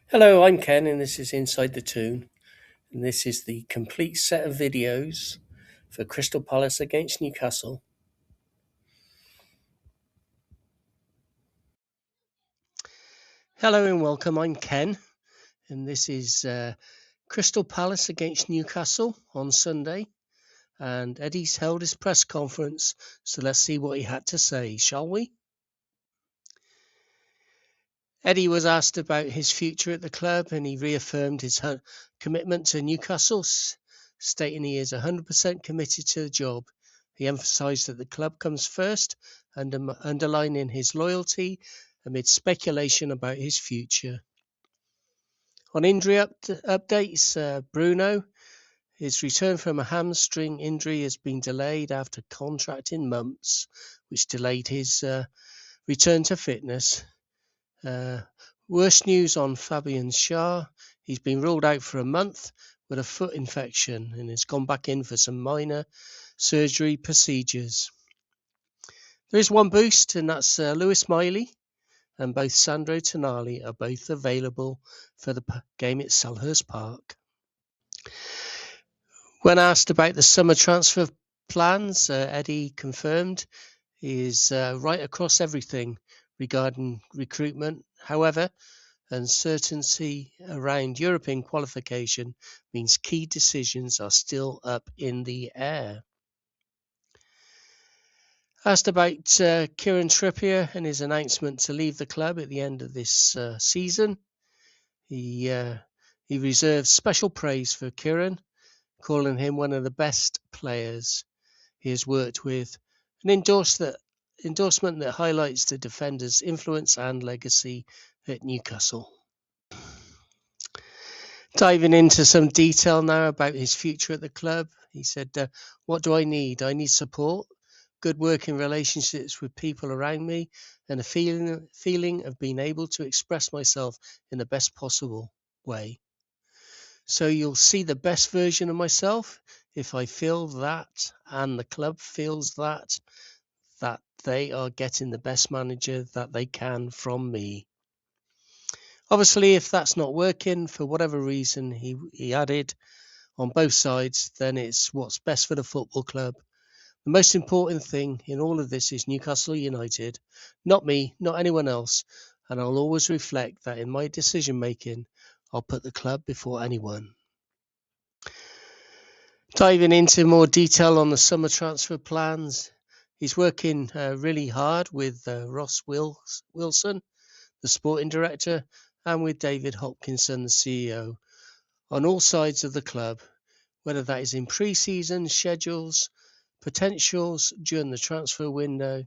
Hello, I'm Ken and this is Inside The Toon, and this is the complete set of videos for Crystal Palace against Newcastle. Hello and welcome, I'm Ken, and this is Crystal Palace against Newcastle on Sunday, and Eddie's held his press conference, so let's see what he had to say, shall we? Eddie was asked about his future at the club and he reaffirmed his commitment to Newcastle, stating he is 100% committed to the job. He emphasised that the club comes first, underlining his loyalty amid speculation about his future. On injury updates, Bruno, his return from a hamstring injury has been delayed after contracting mumps, which delayed his return to fitness. Worst news on Fabian Schär. He's been ruled out for a month with a foot infection and has gone back in for some minor surgery procedures. There is one boost, and that's Lewis Miley, and both Sandro Tonali are both available for the game at Selhurst Park. When asked about the summer transfer plans, Eddie confirmed he is right across everything regarding recruitment. However, uncertainty around European qualification means key decisions are still up in the air. Asked about Kieran Trippier and his announcement to leave the club at the end of this season, he reserves special praise for Kieran, calling him one of the best players he has worked with, an endorsement that highlights the defender's influence and legacy at Newcastle. Diving into some detail now about his future at the club, he said, what do I need? I need support, good working relationships with people around me, and a feeling of being able to express myself in the best possible way. So you'll see the best version of myself if I feel that and the club feels that they are getting the best manager that they can from me. Obviously, if that's not working for whatever reason, he added, on both sides, then it's what's best for the football club. The most important thing in all of this is Newcastle United, not me, not anyone else, and I'll always reflect that in my decision making, I'll put the club before anyone. Diving into more detail on the summer transfer plans, he's working really hard with Ross Wilson, the sporting director, and with David Hopkinson, the CEO, on all sides of the club, whether that is in pre-season schedules, potentials during the transfer window.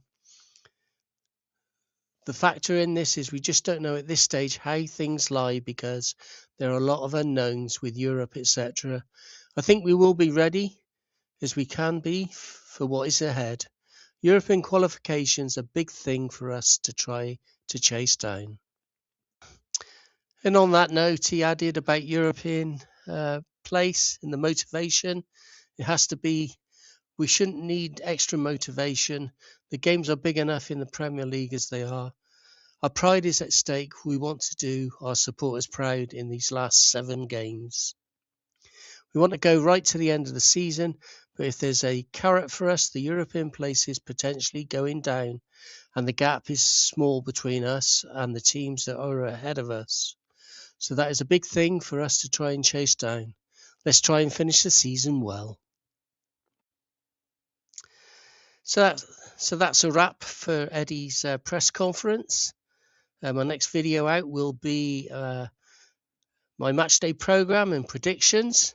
The factor in this is we just don't know at this stage how things lie because there are a lot of unknowns with Europe, etc. I think we will be ready as we can be for what is ahead. European qualifications are a big thing for us to try to chase down. And on that note, he added about European place and the motivation. It has to be, we shouldn't need extra motivation. The games are big enough in the Premier League as they are. Our pride is at stake. We want to do our supporters proud in these last 7 games. We want to go right to the end of the season, but if there's a carrot for us, the European place is potentially going down, and the gap is small between us and the teams that are ahead of us. So that is a big thing for us to try and chase down. Let's try and finish the season well. So that's a wrap for Eddie's press conference. My next video out will be my matchday program and predictions,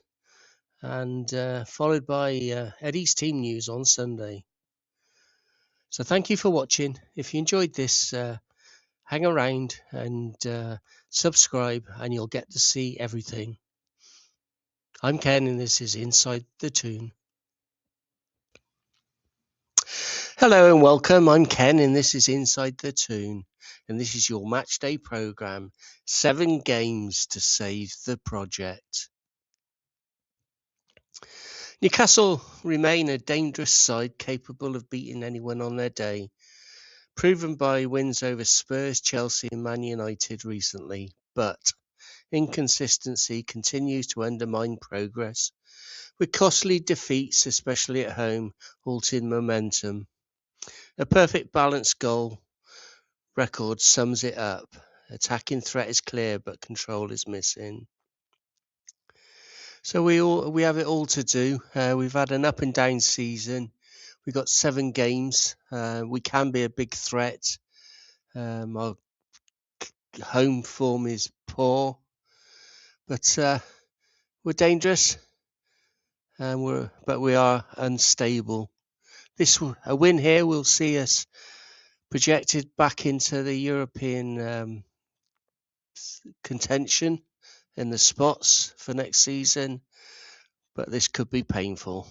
and followed by Eddie's team news on Sunday. So thank you for watching. If you enjoyed this, hang around and subscribe and you'll get to see everything. I'm Ken and this is Inside The Toon. Hello and welcome, I'm Ken and this is Inside The Toon, and this is your matchday program, 7 games to save the project. Newcastle remain a dangerous side capable of beating anyone on their day, proven by wins over Spurs, Chelsea and Man United recently, but inconsistency continues to undermine progress, with costly defeats, especially at home, halting momentum. A perfect balanced goal record sums it up. Attacking threat is clear, but control is missing. So we have it all to do. We've had an up and down season. We've got 7 games. We can be a big threat. Our home form is poor, but we're dangerous, and we are unstable. A win here will see us projected back into the European contention in the spots for next season, but this could be painful.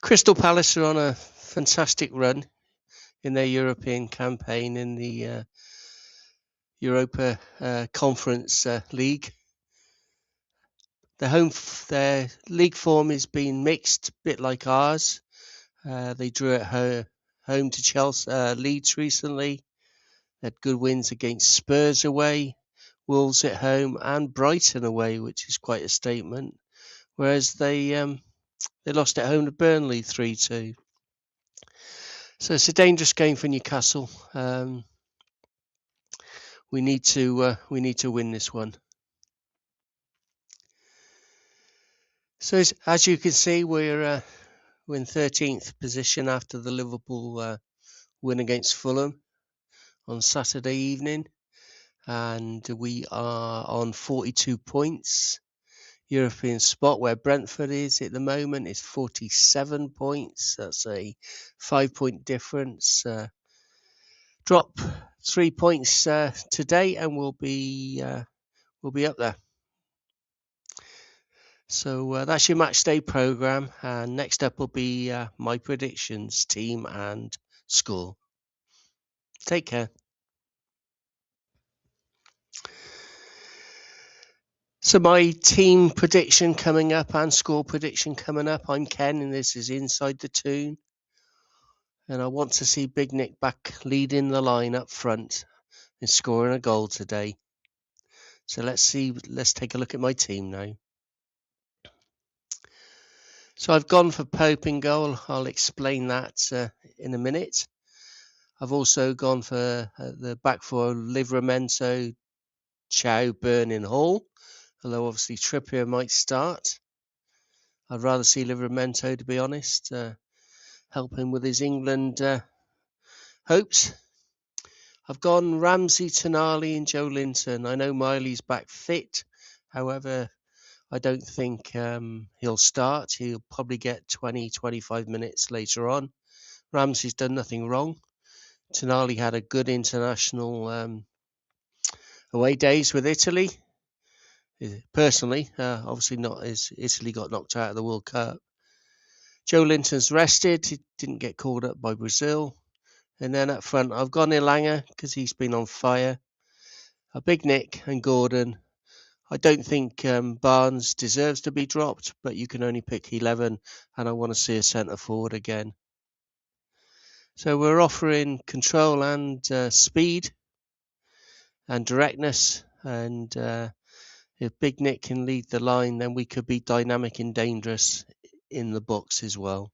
Crystal Palace are on a fantastic run in their European campaign in the Europa Conference League. Their league form has been mixed, a bit like ours. They drew at home to Chelsea, Leeds recently. They had good wins against Spurs away, Wolves at home, and Brighton away, which is quite a statement. Whereas they lost at home to Burnley 3-2. So it's a dangerous game for Newcastle. We need to win this one. So as you can see, we're in 13th position after the Liverpool win against Fulham on Saturday evening, and we are on 42 points. European spot where Brentford is at the moment is 47 points. That's a 5-point difference. Drop 3 points today, and we'll be up there. So that's your match day program, and next up will be my predictions, team and score. Take care. So my team prediction coming up and score prediction coming up. I'm Ken, and this is Inside the Toon. And I want to see Big Nick back leading the line up front and scoring a goal today. So let's take a look at my team now. So I've gone for Pope in goal. I'll explain that in a minute. I've also gone for the back four, Livramento, Chow, Burn, Hall. Although obviously Trippier might start. I'd rather see Livramento, to be honest, helping with his England hopes. I've gone Ramsey, Tonali and Joe Linton. I know Miley's back fit. However, I don't think he'll start. He'll probably get 20-25 minutes later on. Ramsey's done nothing wrong. Tonali had a good international away days with Italy. Personally, obviously not as Italy got knocked out of the World Cup. Joe Linton's rested. He didn't get called up by Brazil. And then up front, I've gone Elanga because he's been on fire. A Big Nick and Gordon. I don't think Barnes deserves to be dropped, but you can only pick 11, and I want to see a centre forward again. So we're offering control and speed and directness, and if Big Nick can lead the line, then we could be dynamic and dangerous in the box as well.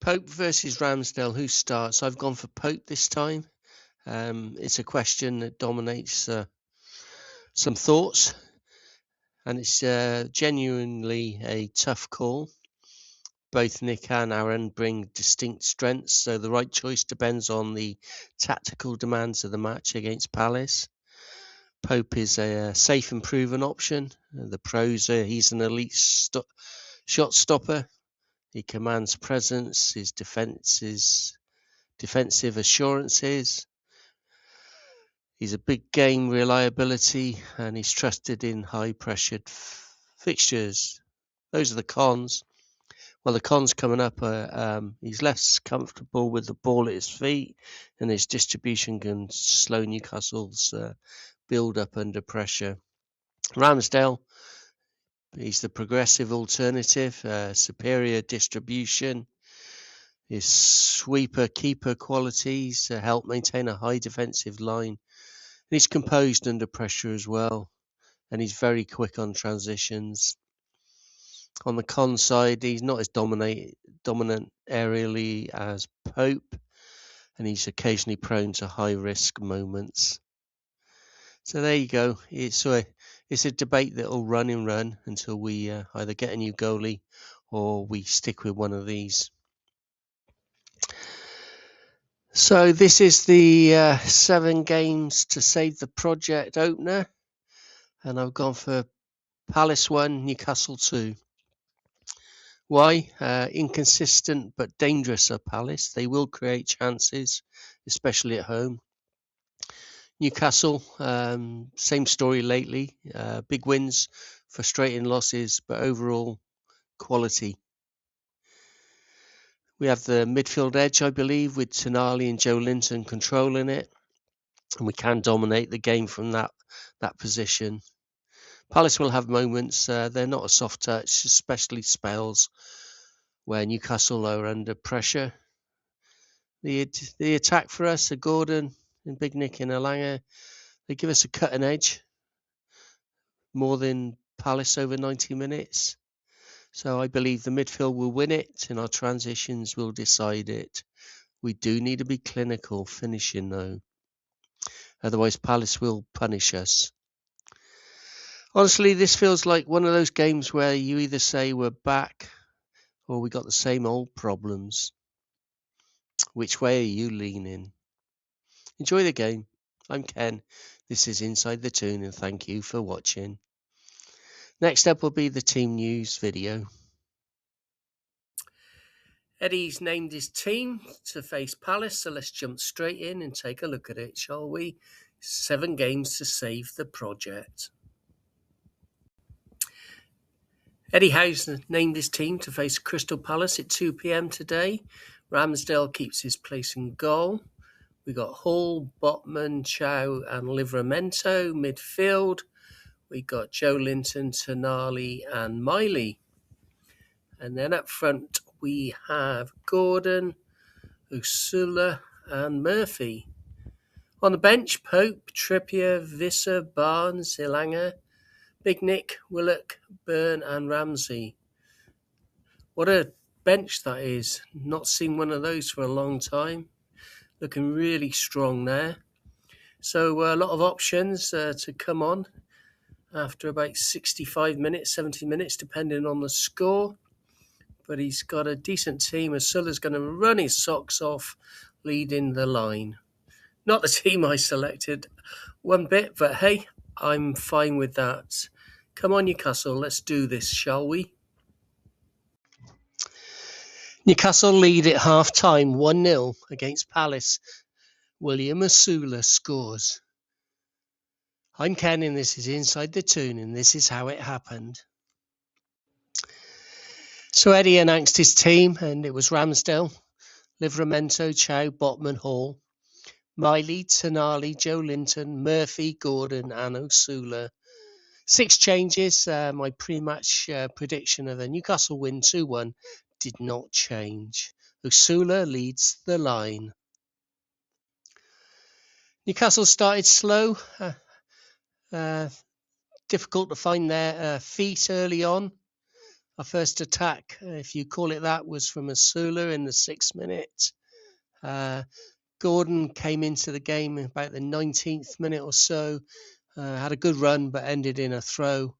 Pope versus Ramsdale, who starts? I've gone for Pope this time. It's a question that dominates some thoughts, and it's genuinely a tough call. Both Nick and Aaron bring distinct strengths, so the right choice depends on the tactical demands of the match against Palace. Pope is a safe and proven option. The pros are he's an elite shot stopper. He commands presence, his defensive assurances. He's a big game reliability, and he's trusted in high-pressured fixtures. Those are the cons. Well, the cons coming up are he's less comfortable with the ball at his feet, and his distribution can slow Newcastle's build-up under pressure. Ramsdale, he's the progressive alternative, superior distribution. His sweeper keeper qualities help maintain a high defensive line. And he's composed under pressure as well. And he's very quick on transitions. On the con side, he's not as dominant aerially as Pope, and he's occasionally prone to high risk moments. So there you go. It's a debate that will run and run until we either get a new goalie or we stick with one of these. So this is the 7 games to save the project opener, and I've gone for Palace 1, Newcastle 2. Why? Inconsistent but dangerous are Palace. They will create chances, especially at home. Newcastle, same story lately. Big wins, frustrating losses, but overall quality. We have the midfield edge, I believe, with Tonali and Joe Linton controlling it, and we can dominate the game from that position. Palace will have moments. They're not a soft touch, especially spells where Newcastle are under pressure. The attack for us are Gordon and Big Nick and Elanga. They give us a cutting edge more than Palace over 90 minutes. So I believe the midfield will win it and our transitions will decide it. We do need to be clinical finishing though. Otherwise Palace will punish us. Honestly, this feels like one of those games where you either say we're back or we got the same old problems. Which way are you leaning? Enjoy the game. I'm Ken. This is Inside The Toon and thank you for watching. Next up will be the team news video. Eddie's named his team to face Palace, so let's jump straight in and take a look at it, shall we? 7 games to save the project. Eddie Howe's named his team to face Crystal Palace at 2 p.m. today. Ramsdale keeps his place in goal. We got Hall, Botman, Chow and Livramento midfield. We got Joe Linton, Tonali and Miley. And then up front we have Gordon, Ursula and Murphy. On the bench, Pope, Trippier, Visser, Barnes, Elanga, Big Nick, Willock, Byrne and Ramsey. What a bench that is. Not seen one of those for a long time. Looking really strong there. So a lot of options to come on after about 65 minutes, 70 minutes, depending on the score. But he's got a decent team. Ursula's going to run his socks off, leading the line. Not the team I selected one bit, but hey, I'm fine with that. Come on, Newcastle, let's do this, shall we? Newcastle lead at half-time 1-0 against Palace. William Ursula scores. I'm Ken and this is Inside The Toon and this is how it happened. So Eddie announced his team and it was Ramsdale, Livramento, Chow, Botman, Hall, Miley, Tonali, Joe Linton, Murphy, Gordon and Ursula. 6 changes. My pre-match prediction of a Newcastle win 2-1 did not change. Ursula leads the line. Newcastle started slow. Difficult to find their feet early on. Our first attack, if you call it that, was from Ursula in the 6th minute. Gordon came into the game about the 19th minute or so. Had a good run, but ended in a throw.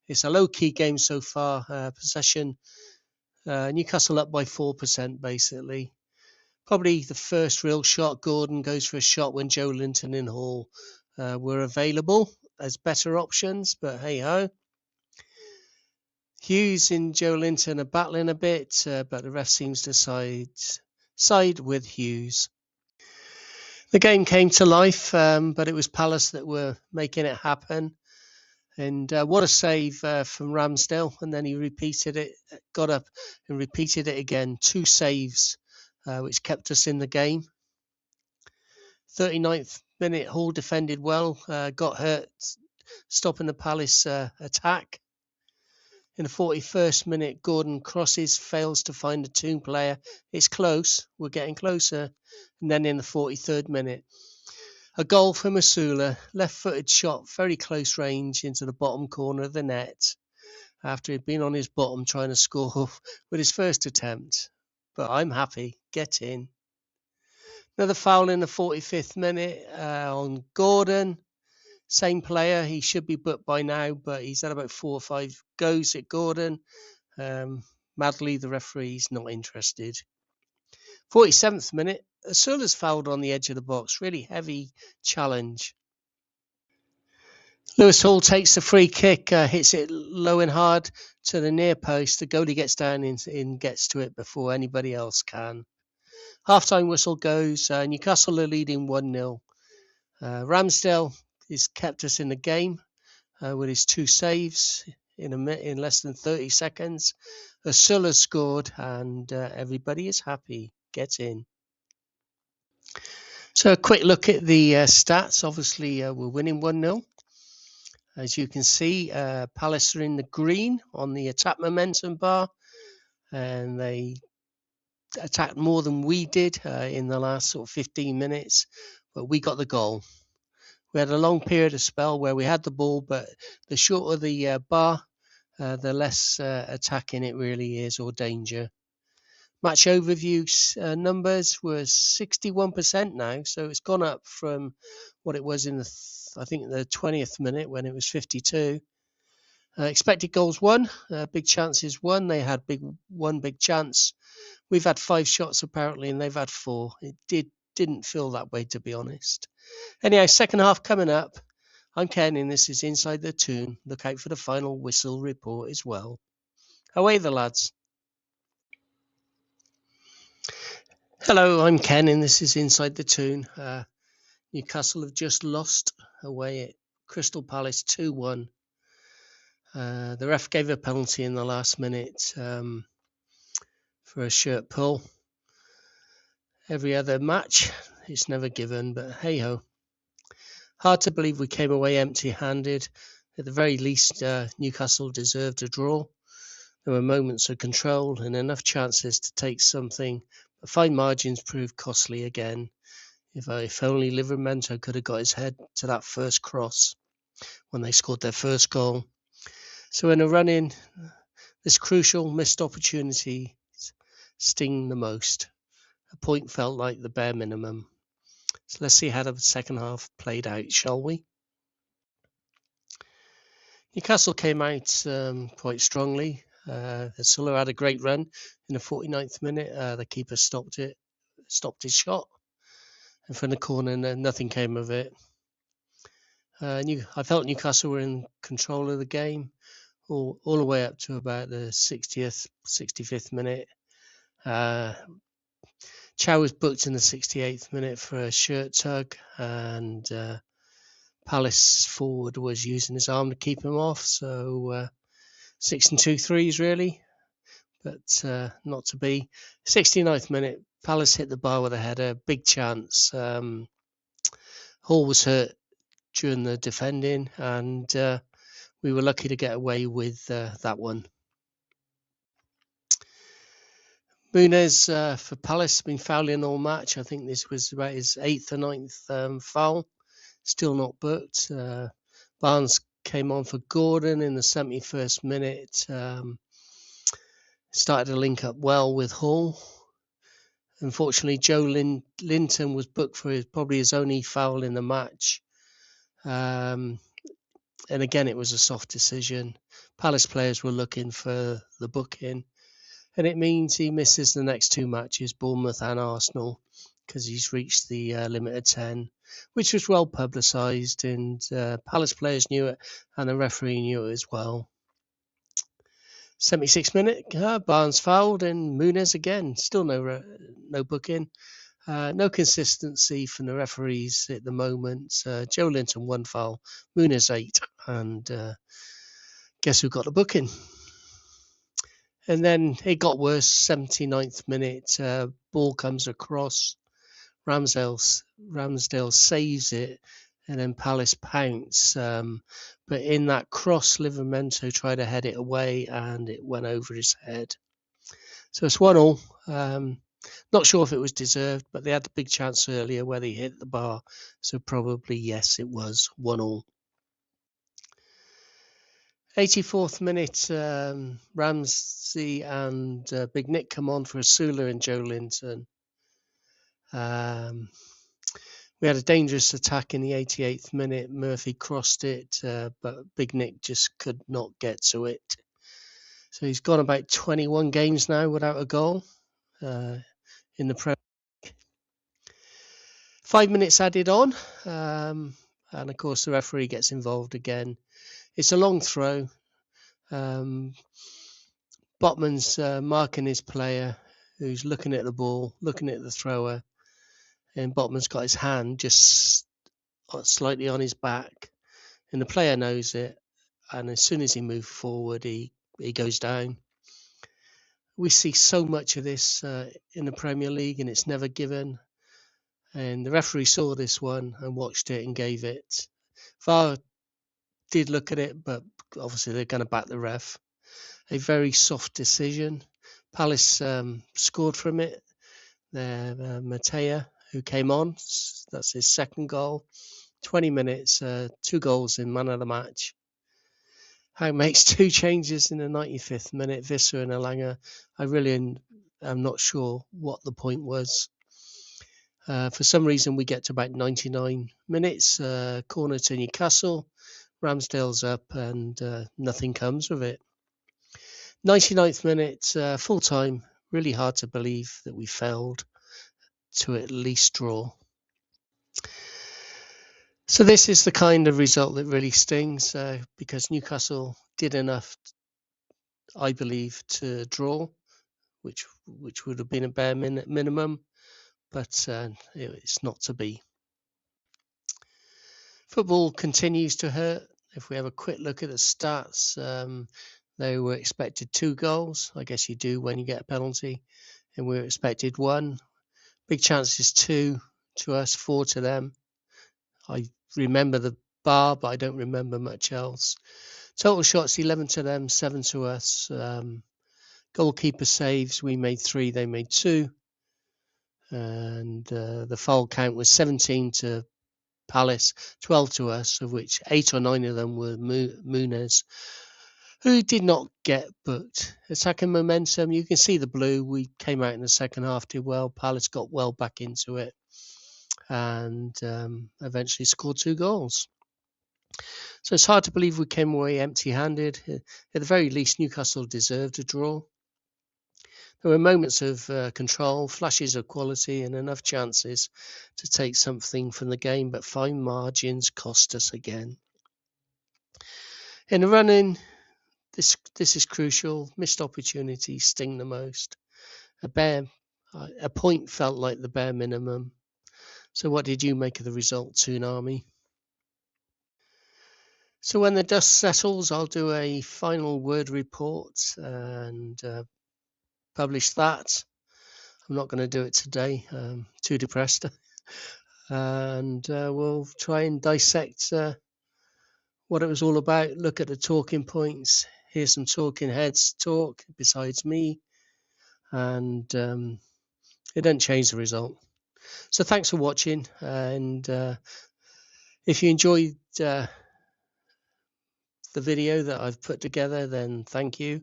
It's a low-key game so far. Possession, Newcastle up by 4%, basically. Probably the first real shot. Gordon goes for a shot when Joe Linton and Hall were available as better options, but hey-ho. Hughes and Joe Linton are battling a bit, but the ref seems to side with Hughes. The game came to life, but it was Palace that were making it happen. And what a save from Ramsdale. And then he repeated it, got up and repeated it again. 2 saves, which kept us in the game. 39th minute, Hall defended well, got hurt, stopping the Palace attack. In the 41st minute, Gordon crosses, fails to find a Toon player. It's close. We're getting closer. And then in the 43rd minute, a goal from Masula, left-footed shot, very close range into the bottom corner of the net after he'd been on his bottom trying to score with his first attempt. But I'm happy. Get in. Another foul in the 45th minute on Gordon. Same player. He should be booked by now, but he's had about 4 or 5 goes at Gordon. Madly, the referee's not interested. 47th minute, Asula's fouled on the edge of the box. Really heavy challenge. Lewis Hall takes the free kick, hits it low and hard to the near post. The goalie gets down and gets to it before anybody else can. Half-time whistle goes. Newcastle are leading 1-0. Ramsdale has kept us in the game with his 2 saves in less than 30 seconds. Asula scored and everybody is happy. Get in. So a quick look at the stats. Obviously, we're winning 1-0. As you can see, Palace are in the green on the attack momentum bar, and they attacked more than we did in the last sort of 15 minutes, but we got the goal. We had a long period of spell where we had the ball, but the shorter the bar, the less attacking it really is, or danger. Match overview numbers were 61% now, so it's gone up from what it was in the 20th minute when it was 52. Expected goals 1, big chances 1. They had one big chance. We've had 5 shots apparently, and they've had 4. It didn't feel that way, to be honest. Anyhow, second half coming up. I'm Ken, and this is Inside the Toon. Look out for the final whistle report as well. Away the lads. Hello, I'm Ken, and this is Inside the Toon. Newcastle have just lost away at Crystal Palace 2-1. The ref gave a penalty in the last minute for a shirt pull. Every other match, it's never given, but hey-ho. Hard to believe we came away empty-handed. At the very least, Newcastle deserved a draw. There were moments of control and enough chances to take something, but fine margins proved costly again. If only Livramento could have got his head to that first cross when they scored their first goal. So in a run-in, this crucial missed opportunity sting the most. A point felt like the bare minimum. So let's see how the second half played out, shall we? Newcastle came out quite strongly. Asula had a great run in the 49th minute. The keeper stopped his shot. And from the corner, nothing came of it. I felt Newcastle were in control of the game all the way up to about the 65th minute. Chow was booked in the 68th minute for a shirt tug, and Palace forward was using his arm to keep him off. So 6 and 2 threes really, but not to be. 69th minute, Palace hit the bar with a header, big chance. Hall was hurt during the defending, and we were lucky to get away with that one. Muniz for Palace been fouling all match. I think this was about his 8th or 9th foul. Still not booked. Barnes came on for Gordon in the 71st minute. Started to link up well with Hall. Unfortunately, Joe Linton was booked for probably his only foul in the match. And again, it was a soft decision. Palace players were looking for the booking. And it means he misses the next 2 matches, Bournemouth and Arsenal, because he's reached the limit of 10, which was well publicised, and Palace players knew it, and the referee knew it as well. 76th minute, Barnes fouled, and Muniz again, still no booking. No consistency from the referees at the moment. Joe Linton 1 foul, Muniz 8, and guess who got the booking? And then it got worse. 79th minute, ball comes across. Ramsdale saves it, and then Palace pounce. But in that cross, Livramento tried to head it away, and it went over his head. So it's 1-1. Not sure if it was deserved, but they had the big chance earlier where they hit the bar. So probably, yes, it was 1-1. 84th minute, Ramsey and Big Nick come on for a Sula and Joe Linton. We had a dangerous attack in the 88th minute. Murphy crossed it, but Big Nick just could not get to it. So he's gone about 21 games now without a goal in the Premier League. 5 minutes added on, and of course the referee gets involved again. It's a long throw. Botman's marking his player, who's looking at the ball, looking at the thrower, and Botman's got his hand just slightly on his back, and the player knows it, and as soon as he moves forward, he goes down. We see so much of this in the Premier League, and it's never given. And the referee saw this one and watched it and gave it. VAR did look at it, but obviously they're going to back the ref. A very soft decision. Palace scored from it. Matea, who came on, that's his second goal. 20 minutes, 2 goals in man of the match. HOWE makes 2 changes in the 95th minute, Visser and Elanga. I really am not sure what the point was. For some reason, we get to about 99 minutes, corner to Newcastle. Ramsdale's up and nothing comes of it. 99th minute, full time. Really hard to believe that we failed to at least draw. So this is the kind of result that really stings because Newcastle did enough, I believe, to draw, which would have been a bare minimum, but it's not to be. Football continues to hurt. If we have a quick look at the stats, they were expected 2 goals. I guess you do when you get a penalty, and we were expected 1. Big chances 2 to us, 4 to them. I remember the bar, but I don't remember much else. Total shots 11 to them, 7 to us. Goalkeeper saves, we made 3, they made 2. And the foul count was 17 to Palace, 12 to us, of which 8 or 9 of them were Muniz, who did not get booked. Attacking momentum, you can see the blue. We came out in the second half, did well. Palace got well back into it and eventually scored 2 goals. So it's hard to believe we came away empty-handed. At the very least, Newcastle deserved a draw. There were moments of control, flashes of quality, and enough chances to take something from the game, but fine margins cost us again. In the run-in, this is crucial. Missed opportunities sting the most. A point felt like the bare minimum. So what did you make of the result, Toon Army? So when the dust settles, I'll do a final word report and publish that. I'm not going to do it today. I'm too depressed. And we'll try and dissect what it was all about, look at the talking points, hear some talking heads talk besides me, and it doesn't change the result. So thanks for watching, and if you enjoyed the video that I've put together, then thank you.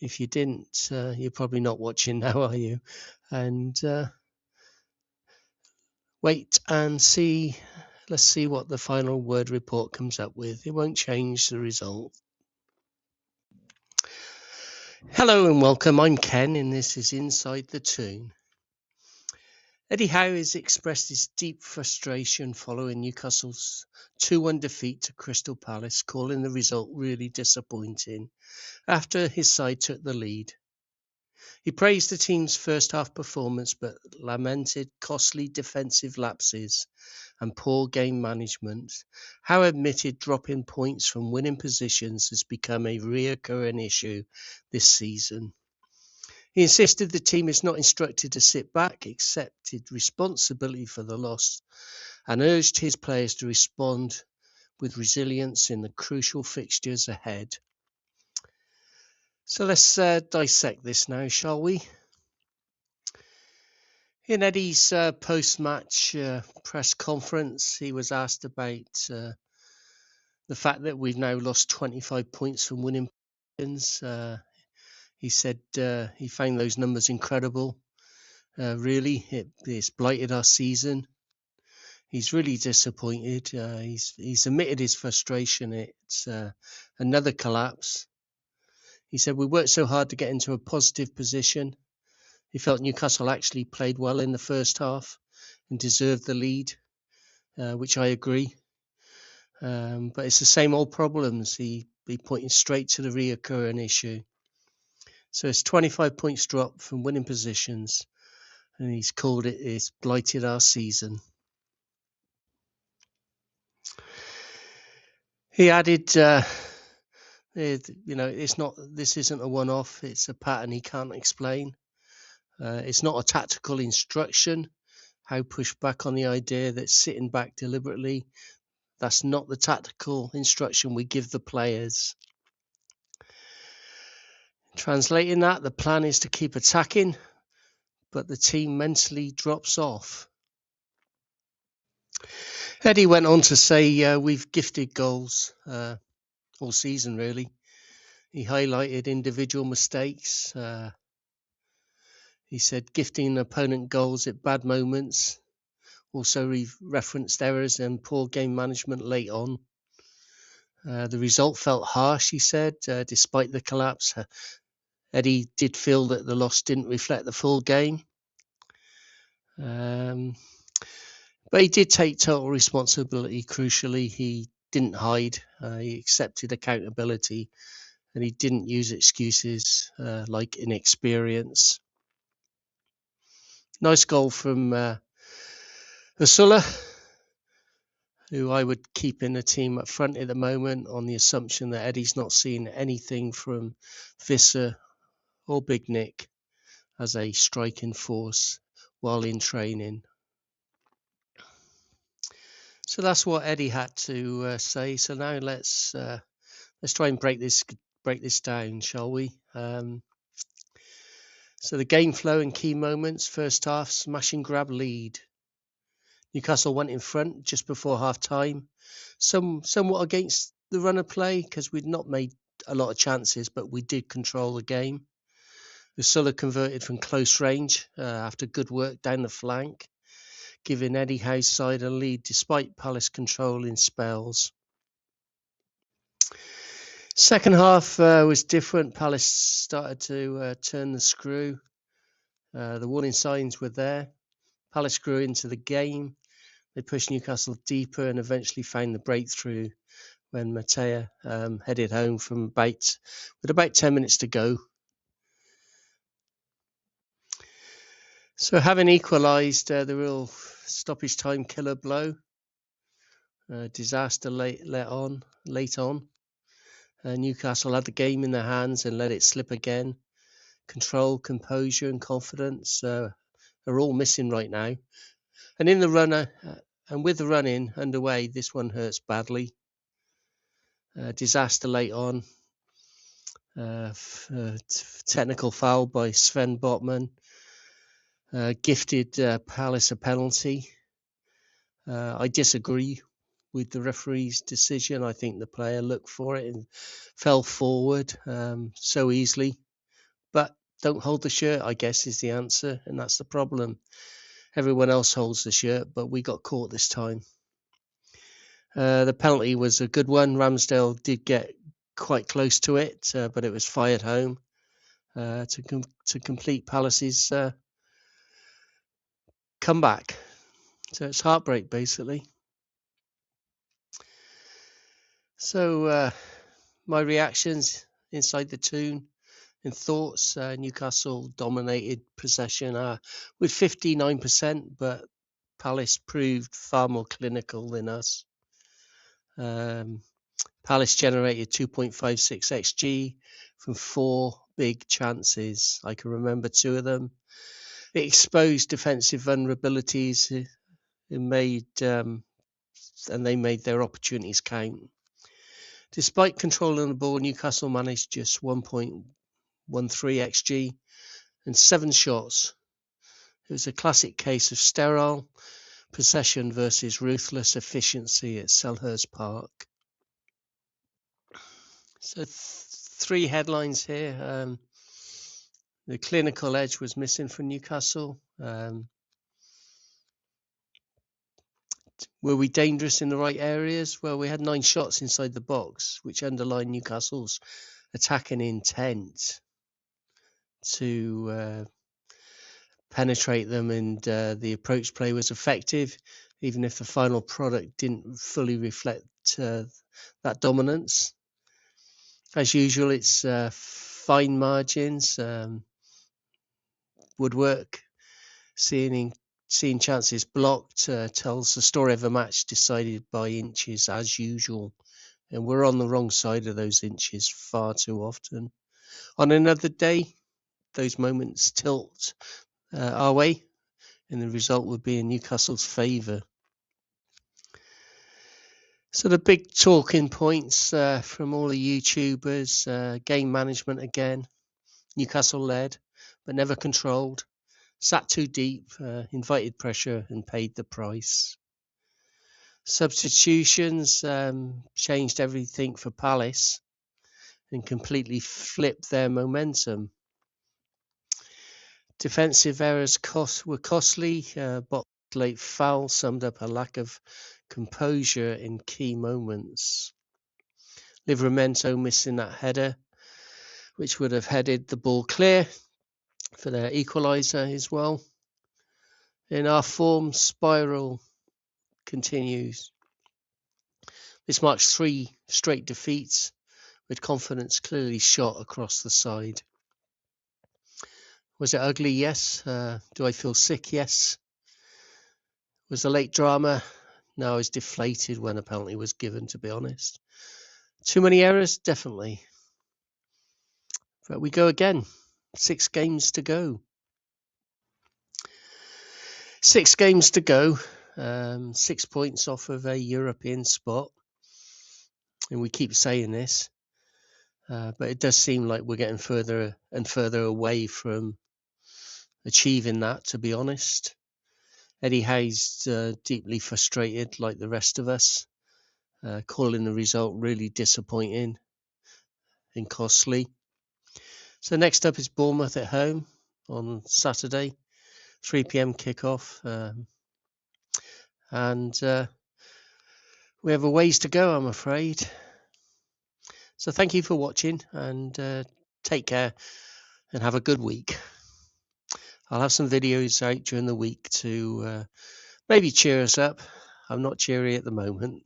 If you didn't, you're probably not watching now, are you? And wait and see. Let's see what the final word report comes up with. It won't change the result. Hello and welcome. I'm Ken, and this is Inside The Toon. Eddie Howe has expressed his deep frustration following Newcastle's 2-1 defeat to Crystal Palace, calling the result really disappointing after his side took the lead. He praised the team's first-half performance but lamented costly defensive lapses and poor game management. Howe admitted dropping points from winning positions has become a recurring issue this season. He insisted the team is not instructed to sit back, accepted responsibility for the loss, and urged his players to respond with resilience in the crucial fixtures ahead. So let's dissect this now, shall we? In Eddie's post-match press conference, he was asked about the fact that we've now lost 25 points from winning positions. He said he found those numbers incredible. Really, it's blighted our season. He's really disappointed. He's admitted his frustration. It's another collapse. He said, we worked so hard to get into a positive position. He felt Newcastle actually played well in the first half and deserved the lead, which I agree. But it's the same old problems. He pointed straight to the reoccurring issue. So it's 25 points drop from winning positions, and he's called it's blighted our season. He added, this isn't a one-off. It's a pattern he can't explain. It's not a tactical instruction. Howe pushed back on the idea that sitting back deliberately, that's not the tactical instruction we give the players. Translating that, the plan is to keep attacking, but the team mentally drops off. Eddie went on to say we've gifted goals all season, really. He highlighted individual mistakes. He said gifting opponent goals at bad moments. Also referenced errors and poor game management late on. The result felt harsh, he said, despite the collapse. Eddie did feel that the loss didn't reflect the full game. But he did take total responsibility, crucially. He didn't hide. He accepted accountability, and he didn't use excuses like inexperience. Nice goal from Ursula, who I would keep in the team up front at the moment on the assumption that Eddie's not seeing anything from Visser or Big Nick as a striking force while in training. So that's what Eddie had to say. So now let's try and break this down, shall we? So the game flow and key moments. First half, smash and grab lead. Newcastle went in front just before half time, somewhat against the run of play because we'd not made a lot of chances, but we did control the game. Ursula converted from close range after good work down the flank, giving Eddie Howe's side a lead despite Palace control in spells. Second half was different. Palace started to turn the screw. The warning signs were there. Palace grew into the game. They pushed Newcastle deeper and eventually found the breakthrough when Mattea headed home with about 10 minutes to go. So having equalised, the real stoppage time killer blow, disaster late on. Newcastle had the game in their hands and let it slip again. Control, composure and confidence are all missing right now. And in the runner, and with the run-in underway, this one hurts badly. Disaster late on. Technical foul by Sven Botman. Gifted Palace a penalty. I disagree with the referee's decision. I think the player looked for it and fell forward so easily. But don't hold the shirt, I guess, is the answer. And that's the problem. Everyone else holds the shirt, but we got caught this time. The penalty was a good one. Ramsdale did get quite close to it, but it was fired home to complete Palace's comeback. So it's heartbreak, basically. So my reactions inside the Toon and thoughts. Newcastle dominated possession with 59%, but Palace proved far more clinical than us. Palace generated 2.56 XG from 4 big chances. I can remember 2 of them. It exposed defensive vulnerabilities. And they made their opportunities count. Despite controlling the ball, Newcastle managed just 1.13 xG and 7 shots. It was a classic case of sterile possession versus ruthless efficiency at Selhurst Park. So 3 headlines here. The clinical edge was missing from Newcastle. Were we dangerous in the right areas? Well, we had 9 shots inside the box, which underlined Newcastle's attacking intent to penetrate them, and the approach play was effective, even if the final product didn't fully reflect that dominance. As usual, it's fine margins. Woodwork, seeing chances blocked tells the story of a match decided by inches as usual, and we're on the wrong side of those inches far too often. On another day, those moments tilt our way, and the result would be in Newcastle's favour. So the big talking points from all the YouTubers: game management again. Newcastle led, but never controlled. Sat too deep, invited pressure and paid the price. Substitutions changed everything for Palace and completely flipped their momentum. Defensive errors were costly. But late foul summed up a lack of composure in key moments. Livramento missing that header, which would have headed the ball clear for their equaliser as well. And our form spiral continues. This marks 3 straight defeats, with confidence clearly shot across the side. Was it ugly? Yes. Do I feel sick? Yes. Was the late drama? No, I was deflated when a penalty was given, to be honest. Too many errors? Definitely. But we go again. 6 games to go. 6 games to go. 6 points off of a European spot. And we keep saying this. But it does seem like we're getting further and further away from achieving that, to be honest. Eddie Howe's deeply frustrated, like the rest of us, calling the result really disappointing and costly. So next up is Bournemouth at home on Saturday, 3 p.m. kickoff. And we have a ways to go, I'm afraid. So thank you for watching, and take care and have a good week. I'll have some videos out during the week to maybe cheer us up. I'm not cheery at the moment.